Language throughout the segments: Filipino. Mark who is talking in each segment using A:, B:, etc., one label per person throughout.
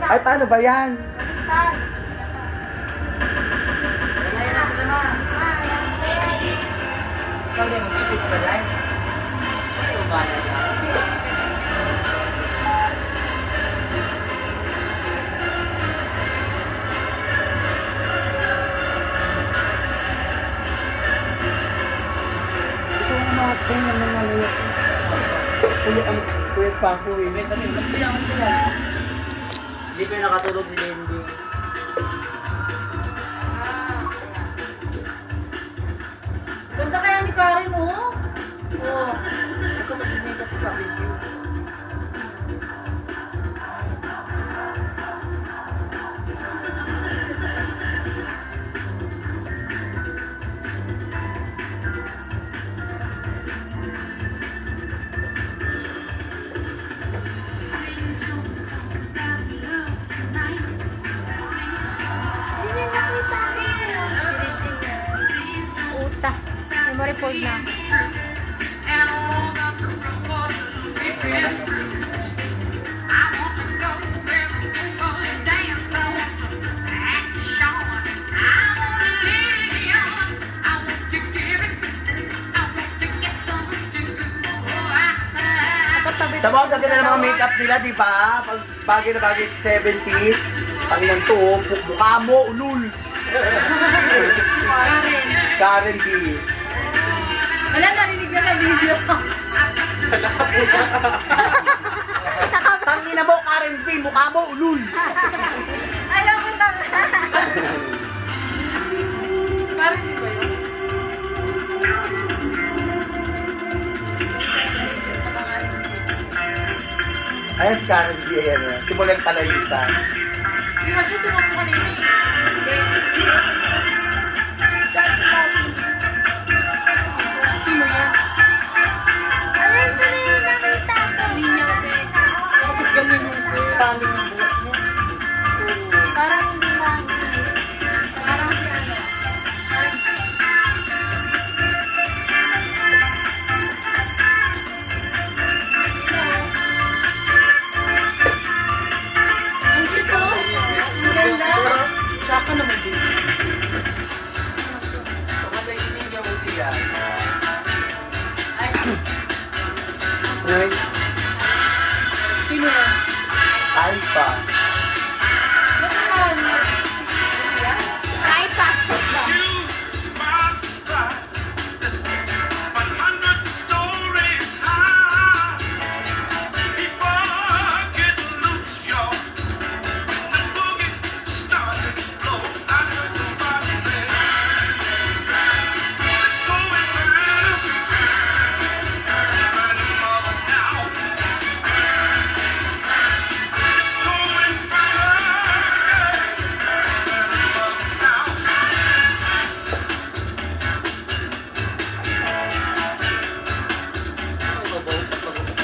A: Ay, paano ba yan?
B: Ayan na sila, ma. Ikaw din, mag-isip ka dyan. Ay, umana na.
A: Ito ang mga train ng mga layak. Kuya pa ako eh.
B: Magsaya. Hindi pa nakatulog si Lendy.
C: Ganda kaya ni Karen, oh. Oh.
B: Ito mag-ingay kasi sa video.
D: Uta. Memory fold na.
A: Tama ang ganda ng mga makeup nila, di ba? Pag bagay na bagay sa 70s. Pangilan to, mukha mo, ulul.
C: Karen.
A: Karen B.
C: Wala, narinig na sa video.
A: Tangina mo, Karen B, mukha mo, ulul.
C: Ayaw ko na. Karen, di ba yun?
A: Ayan si Karen B, ayan. Simulan talayusan.
C: Si Masyo, tinong ko kanina eh. Hindi.
B: Sino yan?
D: Ayun ko na yung nakita ko.
C: Hindi niya kasi.
B: Bakit ganyan yung taling ng buhok niya?
D: Parang hindi na.
C: Parang si ano. Ang cute, oh. Ang ganda.
B: Tsaka naman din. Kapag nag-inigyan mo siya.
A: Ay,
B: Sino yan?
A: Alpha.
C: Ba't naman?
D: Try passes lang.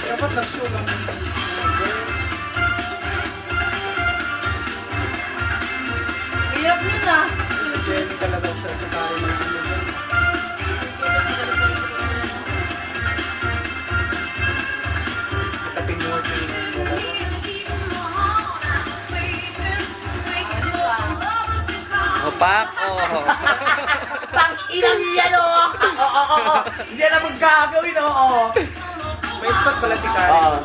B: Dapat nag-show lang.
C: Hirap nun ah.
B: Si Jenny talaga sa Karen ng ano yan. Kaping mo
A: Opak, oh. Tang ina yan, oh. Oo. Hindi na magkagawin, oo.
B: May spot pala si Karen.
A: Oo.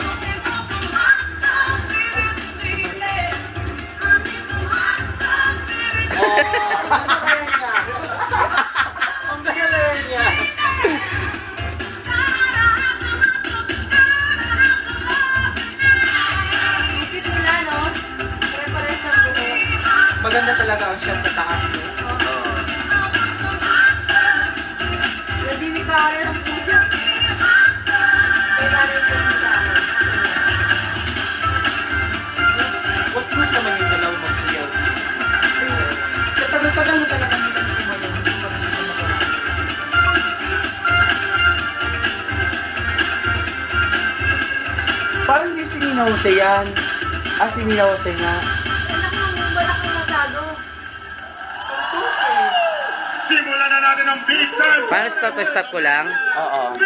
B: Ano kaya niya? Ang kaya niya.
C: Ang cute nila, no? Pare-pares ng buhok.
B: Maganda talaga ang shot sa taas niya.
C: Hindi ni Karen ang puja. Kailangan ko ni Karen.
B: Was-was naman yung dalawa mag-siyaw. Katagal-tagal mo talaga nila siya
A: Parang hindi si Nina Jose yan. Ah, si Nina Jose nga.
C: Anak mo, balak mo masyado.
E: Simulan na natin ang big time!
F: Paano stop ko lang?
A: Oo.